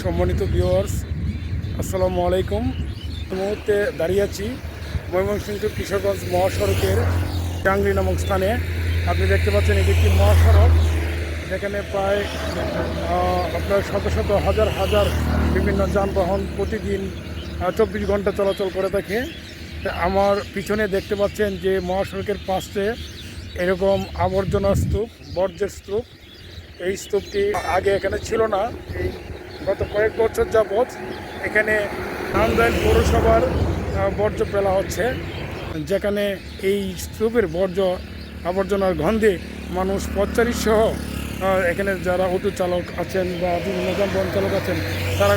সম্মানিত ভিউয়ার্স, আসসালামু আলাইকুম। এই মুহূর্তে দাঁড়িয়ে আছি ময়মনসিংহ টু কিশোরগঞ্জ মহাসড়কের টাঙ্গরি নামক স্থানে। আপনি দেখতে পাচ্ছেন এটি একটি মহাসড়ক, যেখানে প্রায় আপনার শত শত হাজার হাজার বিভিন্ন যানবাহন প্রতিদিন 24 ঘন্টা চলাচল করে থাকে। আমার পিছনে দেখতে পাচ্ছেন যে মহাসড়কের পাশে এরকম আবর্জনা স্তূপ, বর্জ্যের স্তূপ। এই স্তূপটি আগে এখানে ছিল না। এই গত কয়েক বছর যাবৎ এখানে নান্দাইল পৌরসভার বর্জ্য ফেলা হচ্ছে, যেখানে এই স্তূপের আবর্জনার গন্ধে মানুষ পথচারী সহ এখানে যারা অটো চালক আছেন বা বিভিন্ন যানবাহন চালক আছেন, তারা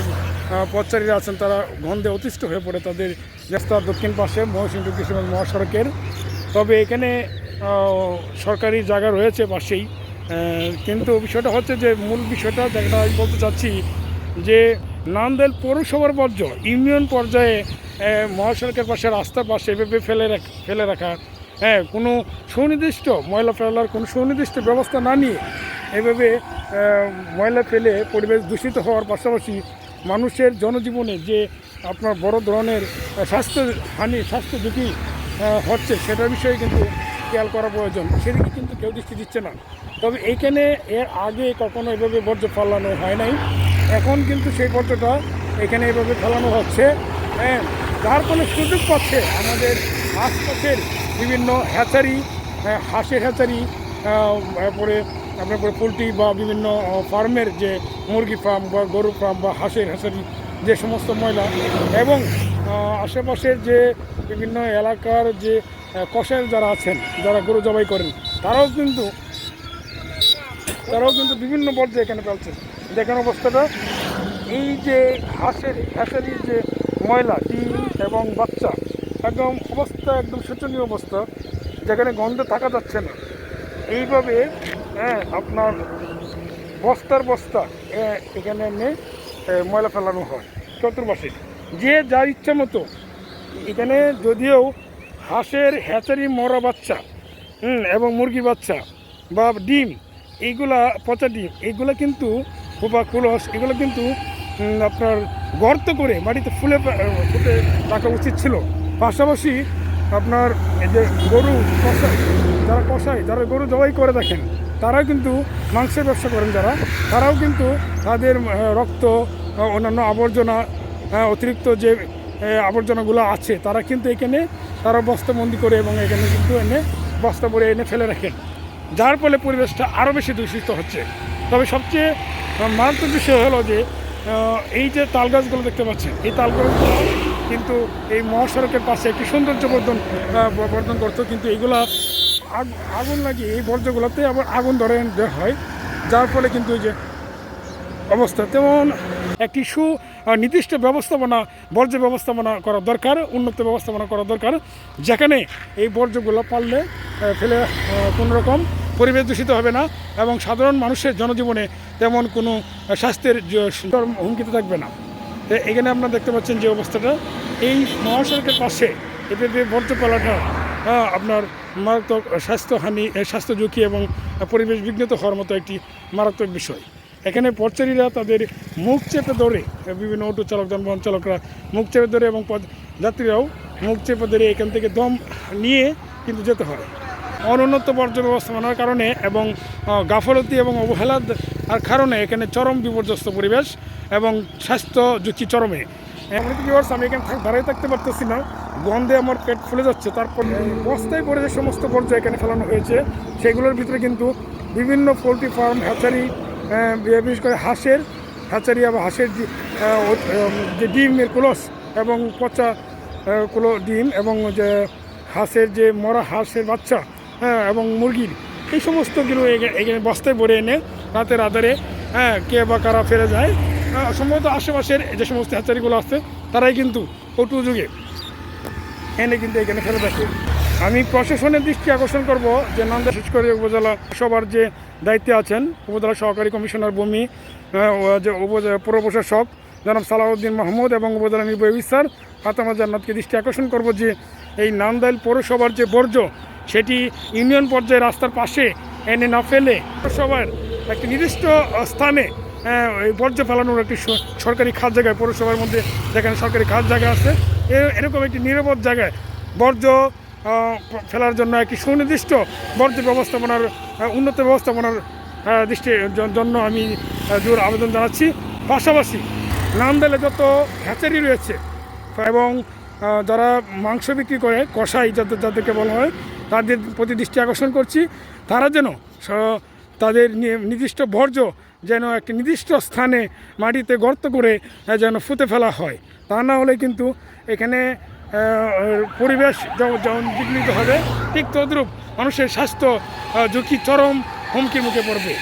পথচারীরা আছেন, তারা গন্ধে অতিষ্ঠ হয়ে পড়ে তাদের রাস্তার দক্ষিণ পাশে ময়মনসিংহ টু কিশোরগঞ্জ মহাসড়কের। তবে এখানে সরকারি জায়গা রয়েছে পাশেই, কিন্তু বিষয়টা হচ্ছে যে মূল বিষয়টা যেটা আমি বলতে চাচ্ছি যে নান্দাইল পৌরসভার বর্জ্য ইউনিয়ন পর্যায়ে মহাসড়কের পাশে রাস্তার পাশে এভাবে ফেলে রাখা, কোনো সুনির্দিষ্ট ময়লা ফেলার কোনো সুনির্দিষ্ট ব্যবস্থা না নিয়ে এভাবে ময়লা ফেলে পরিবেশ দূষিত হওয়ার পাশাপাশি মানুষের জনজীবনে যে আপনার বড় ধরনের স্বাস্থ্য ঝুঁকি হচ্ছে, সেটার বিষয়ে কিন্তু খেয়াল করা প্রয়োজন। সেদিকে কিন্তু কেউ দৃষ্টি দিচ্ছে না। তবে এইখানে এর আগে কখনো এভাবে বর্জ্য ফেলানো হয় নাই, এখন কিন্তু সেই বর্জ্যটা এখানে এভাবে ফেলানো হচ্ছে। যার ফলে সুযোগ পাচ্ছে আমাদের আশপাশের বিভিন্ন হ্যাচারি, হাঁসের হ্যাচারি, পরে আপনার পোলট্রি বা বিভিন্ন ফার্মের যে মুরগি ফার্ম বা গরু ফার্ম বা হাঁসের হ্যাচারি, যে সমস্ত ময়লা, এবং আশেপাশের যে বিভিন্ন এলাকার যে কসাই যারা আছেন, যারা গরু জবাই করেন, তারাও কিন্তু বিভিন্ন বর্জ্য এখানে ফেলছেন। দেখেন অবস্থাটা, এই যে হাঁসের হ্যাচারির যে ময়লা, ডিম এবং বাচ্চা, একদম শোচনীয় অবস্থা, যেখানে গন্ধে থাকা যাচ্ছে না। এইভাবে আপনার বস্তার বস্তা এখানে এনে ময়লা ফেলানো হয় চতুর্পাশে, যে যার ইচ্ছা মতো। এখানে যদিও হাঁসের হ্যাচারি মরা বাচ্চা এবং মুরগি বাচ্চা বা ডিম, এইগুলা পচা ডিম, এইগুলো কিন্তু বা কুলস, এগুলো কিন্তু আপনার গর্ত করে মাটিতে ফুটে রাখা উচিত ছিল। পাশাপাশি আপনার যে গরু যারা গরু জবাই করে দেখেন, তারাও কিন্তু মাংসের ব্যবসা করেন, তারাও কিন্তু তাদের রক্ত, অন্যান্য আবর্জনা, অতিরিক্ত যে আবর্জনাগুলো আছে, তারা কিন্তু এখানে তারা বস্তাবন্দি করে এবং এখানে কিন্তু বস্তা ভরে এনে ফেলে রাখেন, যার ফলে পরিবেশটা আরও বেশি দূষিত হচ্ছে। তবে সবচেয়ে মারাত্মক বিষয় হলো যে এই যে তাল গাছগুলো দেখতে পাচ্ছেন, এই তাল গাছগুলো কিন্তু এই মহাসড়কের পাশে একটি সৌন্দর্য বর্ধন করতো, কিন্তু এইগুলা আগুন লাগিয়ে এই বর্জ্যগুলোতে আবার আগুন ধরে দেওয়া হয়, যার ফলে কিন্তু এই যে অবস্থা। তেমন একটি নির্দিষ্ট বর্জ্য ব্যবস্থাপনা করা দরকার, উন্নত ব্যবস্থাপনা করা দরকার, যেখানে এই বর্জ্যগুলো পারলে ফেলে কোনো রকম পরিবেশ দূষিত হবে না এবং সাধারণ মানুষের জনজীবনে তেমন কোনো স্বাস্থ্যের হুমকিতে থাকবে না। এখানে আপনারা দেখতে পাচ্ছেন যে অবস্থাটা, এই মহাসড়কের পাশে এভাবে বর্জ্য ফেলাটা আপনার মারাত্মক স্বাস্থ্য ঝুঁকি এবং পরিবেশ বিঘ্নিত হওয়ার মতো একটি মারাত্মক বিষয়। এখানে পথচারীরা তাদের মুখ চেপে ধরে, বিভিন্ন অটো চালক, যানবাহন চালকরা মুখ চেপে ধরে এবং যাত্রীরাও মুখ চেপে ধরে এখান থেকে দম নিয়ে কিন্তু যেতে হয়। অনুন্নত বর্জ্য ব্যবস্থাপনার কারণে এবং গাফলতি এবং অবহেলার কারণে এখানে চরম বিপর্যস্ত পরিবেশ এবং স্বাস্থ্য ঝুঁকি চরমে। আমি এখানে দাঁড়িয়ে থাকতে পারতেছি না, গন্ধে আমার পেট ফুলে যাচ্ছে। তারপর বস্তায় করে যে সমস্ত বর্জ্য এখানে ফেলানো হয়েছে, সেগুলোর ভিতরে কিন্তু বিভিন্ন পোলট্রি ফার্ম, হ্যাচারি, বিশেষ করে হাঁসের হ্যাচারি এবং হাঁসের যে ডিমের কুলস এবং পচা ডিম এবং যে হাঁসের যে মরা হাঁসের বাচ্চা, এবং মুরগির, এই সমস্তগুলো এখানে বস্তায় ভরে এনে রাতের আধারে কে বা কারা ফেলে যায়। সম্ভবত আশেপাশের যে সমস্ত হ্যাচারিগুলো আছে, তারাই কিন্তু অটো যুগে এনে কিন্তু এখানে ফেলে থাকে। আমি প্রশাসনের দৃষ্টি আকর্ষণ করব যে নান্দাইল বিশেষ করে উপজেলা সবার যে দায়িত্বে আছেন, উপজেলা সহকারী কমিশনার ভূমি, যে পৌর প্রশাসক জনাব সালাউদ্দিন মাহমুদ এবং উপজেলা নির্বাহী অফিসার ফাতেমা জান্নাতকে দৃষ্টি আকর্ষণ করব যে এই নান্দাইল পৌরসভার যে বর্জ্য, সেটি ইউনিয়ন পর্যায়ে রাস্তার পাশে এনে না ফেলে পৌরসভার একটি নির্দিষ্ট স্থানে এই বর্জ্য ফেলানোর একটি সরকারি খাস জায়গায়, পৌরসভার মধ্যে যেখানে সরকারি খাস জায়গা আছে, এরকম একটি নিরাপদ জায়গায় বর্জ্য ফেলার জন্য একটি সুনির্দিষ্ট বর্জ্য ব্যবস্থাপনার উন্নত ব্যবস্থাপনার দৃষ্টির জন্য আমি জোর আবেদন জানাচ্ছি। পাশাপাশি নামদালে যত হ্যাচারি রয়েছে এবং যারা মাংস বিক্রি করে কসাই যাদেরকে বলা হয়, তাদের প্রতি দৃষ্টি আকর্ষণ করছি, তারা যেন তাদের নির্দিষ্ট বর্জ্য যেন একটি নির্দিষ্ট স্থানে মাটিতে গর্ত করে যেন ফুতে ফেলা হয়। তা না হলে কিন্তু এখানে পরিবেশ যেমন বিঘ্নিত হবে, ঠিক তদ্রূপ মানুষের স্বাস্থ্য ঝুঁকি চরম হুমকির মুখে পড়বে।